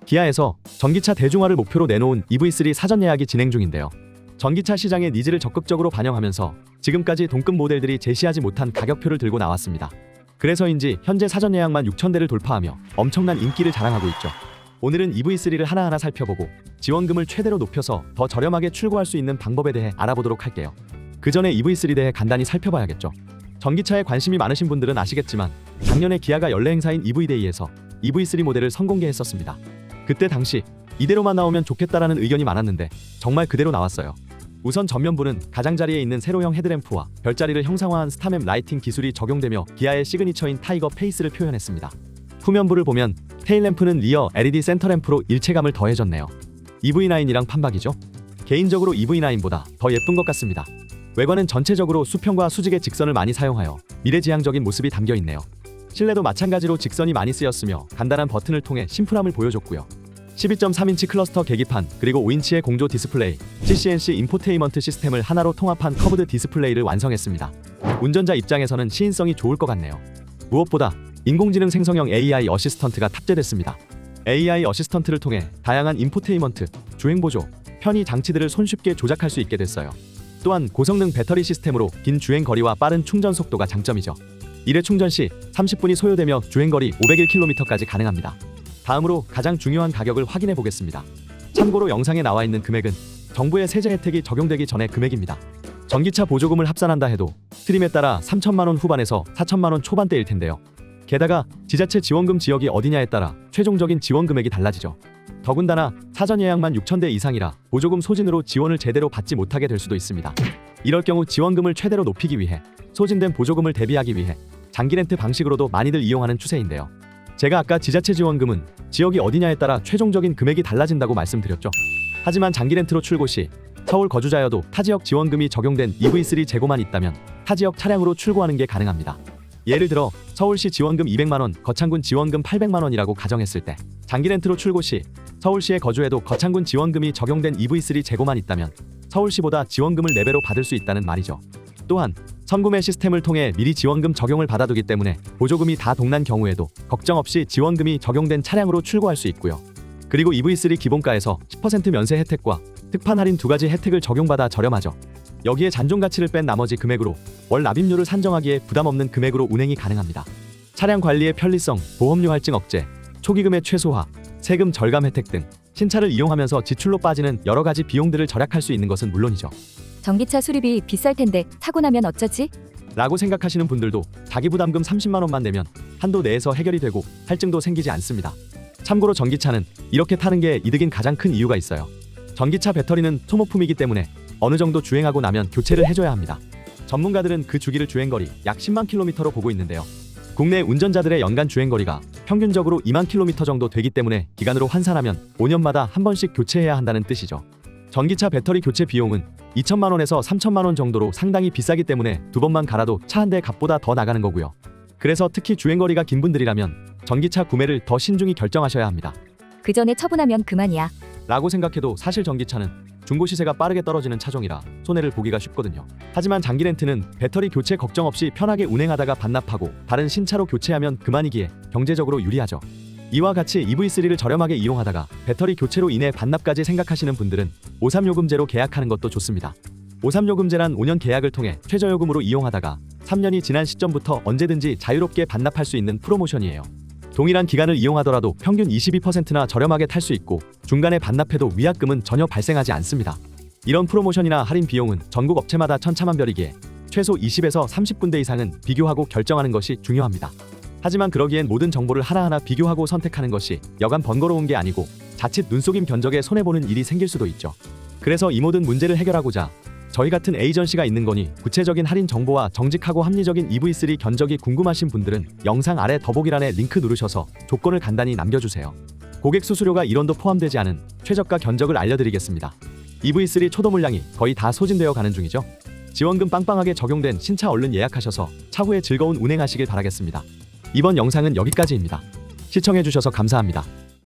기아에서 전기차 대중화를 목표로 내놓은 EV3 사전 예약이 진행 중인데요. 전기차 시장의 니즈를 적극적으로 반영하면서 지금까지 동급 모델들이 제시하지 못한 가격표를 들고 나왔습니다. 그래서인지 현재 사전 예약만 6,000대를 돌파하며 엄청난 인기를 자랑하고 있죠. 오늘은 EV3를 하나하나 살펴보고 지원금을 최대로 높여서 더 저렴하게 출고할 수 있는 방법에 대해 알아보도록 할게요. 그 전에 EV3 대해 간단히 살펴봐야겠죠. 전기차에 관심이 많으신 분들은 아시겠지만 작년에 기아가 연례 행사인 EV데이에서 EV3 모델을 선공개했었습니다. 그때 당시 이대로만 나오면 좋겠다라는 의견이 많았는데 정말 그대로 나왔어요. 우선 전면부는 가장자리에 있는 세로형 헤드램프와 별자리를 형상화한 스타맵 라이팅 기술이 적용되며 기아의 시그니처인 타이거 페이스를 표현했습니다. 후면부를 보면 테일램프는 리어 LED 센터램프로 일체감을 더해줬네요. EV9이랑 판박이죠? 개인적으로 EV9보다 더 예쁜 것 같습니다. 외관은 전체적으로 수평과 수직의 직선을 많이 사용하여 미래지향적인 모습이 담겨있네요. 실내도 마찬가지로 직선이 많이 쓰였으며 간단한 버튼을 통해 심플함을 보여줬고요. 12.3인치 클러스터 계기판 그리고 5인치의 공조 디스플레이, CCNC 인포테인먼트 시스템을 하나로 통합한 커브드 디스플레이를 완성했습니다. 운전자 입장에서는 시인성이 좋을 것 같네요. 무엇보다 인공지능 생성형 AI 어시스턴트가 탑재됐습니다. AI 어시스턴트를 통해 다양한 인포테인먼트, 주행보조, 편의 장치들을 손쉽게 조작할 수 있게 됐어요. 또한 고성능 배터리 시스템으로 긴 주행거리와 빠른 충전 속도가 장점이죠. 1회 충전 시 30분이 소요되며 주행거리 501km까지 가능합니다. 다음으로 가장 중요한 가격을 확인해 보겠습니다. 참고로 영상에 나와 있는 금액은 정부의 세제 혜택이 적용되기 전의 금액입니다. 전기차 보조금을 합산한다 해도 트림에 따라 3천만 원 후반에서 4천만 원 초반대일 텐데요. 게다가 지자체 지원금 지역이 어디냐에 따라 최종적인 지원 금액이 달라지죠. 더군다나 사전 예약만 6,000대 이상이라 보조금 소진으로 지원을 제대로 받지 못하게 될 수도 있습니다. 이럴 경우 지원금을 최대로 높이기 위해 소진된 보조금을 대비하기 위해 장기 렌트 방식으로도 많이들 이용하는 추세인데요. 제가 아까 지자체 지원금은 지역이 어디냐에 따라 최종적인 금액이 달라진다고 말씀드렸죠. 하지만 장기 렌트로 출고 시 서울 거주자여도 타 지역 지원금이 적용된 EV3 재고만 있다면 타 지역 차량으로 출고하는 게 가능합니다. 예를 들어 서울시 지원금 200만원, 거창군 지원금 800만원이라고 가정했을 때 장기 렌트로 출고 시 서울시에 거주해도 거창군 지원금이 적용된 EV3 재고만 있다면 서울시보다 지원금을 4배로 받을 수 있다는 말이죠. 또한 선구매 시스템을 통해 미리 지원금 적용을 받아두기 때문에 보조금이 다 동난 경우에도 걱정 없이 지원금이 적용된 차량으로 출고할 수 있고요. 그리고 EV3 기본가에서 10% 면세 혜택과 특판 할인 2가지 혜택을 적용받아 저렴하죠. 여기에 잔존 가치를 뺀 나머지 금액으로 월 납입료를 산정하기에 부담 없는 금액으로 운행이 가능합니다. 차량 관리의 편리성, 보험료 할증 억제, 초기금의 최소화, 세금 절감 혜택 등 신차를 이용하면서 지출로 빠지는 여러 가지 비용들을 절약할 수 있는 것은 물론이죠. 전기차 수리비 비쌀 텐데 타고 나면 어쩌지? 라고 생각하시는 분들도 자기 부담금 30만 원만 내면 한도 내에서 해결이 되고 할증도 생기지 않습니다. 참고로 전기차는 이렇게 타는 게 이득인 가장 큰 이유가 있어요. 전기차 배터리는 소모품이기 때문에 어느 정도 주행하고 나면 교체를 해줘야 합니다. 전문가들은 그 주기를 주행거리 약 10만 킬로미터로 보고 있는데요. 국내 운전자들의 연간 주행거리가 평균적으로 2만 킬로미터 정도 되기 때문에 기간으로 환산하면 5년마다 한 번씩 교체해야 한다는 뜻이죠. 전기차 배터리 교체 비용은 2천만 원에서 3천만 원 정도로 상당히 비싸기 때문에 2번만 갈아도 차 한 대 값보다 더 나가는 거고요. 그래서 특히 주행거리가 긴 분들이라면 전기차 구매를 더 신중히 결정하셔야 합니다. 그 전에 처분하면 그만이야. 라고 생각해도 사실 전기차는 중고 시세가 빠르게 떨어지는 차종이라 손해를 보기가 쉽거든요. 하지만 장기 렌트는 배터리 교체 걱정 없이 편하게 운행하다가 반납하고 다른 신차로 교체하면 그만이기에 경제적으로 유리하죠. 이와 같이 EV3를 저렴하게 이용하다가 배터리 교체로 인해 반납까지 생각하시는 분들은 53요금제로 계약하는 것도 좋습니다. 53요금제란 5년 계약을 통해 최저요금으로 이용하다가 3년이 지난 시점부터 언제든지 자유롭게 반납할 수 있는 프로모션이에요. 동일한 기간을 이용하더라도 평균 22%나 저렴하게 탈 수 있고 중간에 반납해도 위약금은 전혀 발생하지 않습니다. 이런 프로모션이나 할인 비용은 전국 업체마다 천차만별이기에 최소 20에서 30군데 이상은 비교하고 결정하는 것이 중요합니다. 하지만 그러기엔 모든 정보를 하나하나 비교하고 선택하는 것이 여간 번거로운 게 아니고 자칫 눈속임 견적에 손해보는 일이 생길 수도 있죠. 그래서 이 모든 문제를 해결하고자 저희 같은 에이전시가 있는 거니 구체적인 할인 정보와 정직하고 합리적인 EV3 견적이 궁금하신 분들은 영상 아래 더보기란에 링크 누르셔서 조건을 간단히 남겨주세요. 고객 수수료가 1원도 포함되지 않은 최저가 견적을 알려드리겠습니다. EV3 초도 물량이 거의 다 소진되어 가는 중이죠. 지원금 빵빵하게 적용된 신차 얼른 예약하셔서 차후에 즐거운 운행하시길 바라겠습니다. 이번 영상은 여기까지입니다. 시청해주셔서 감사합니다.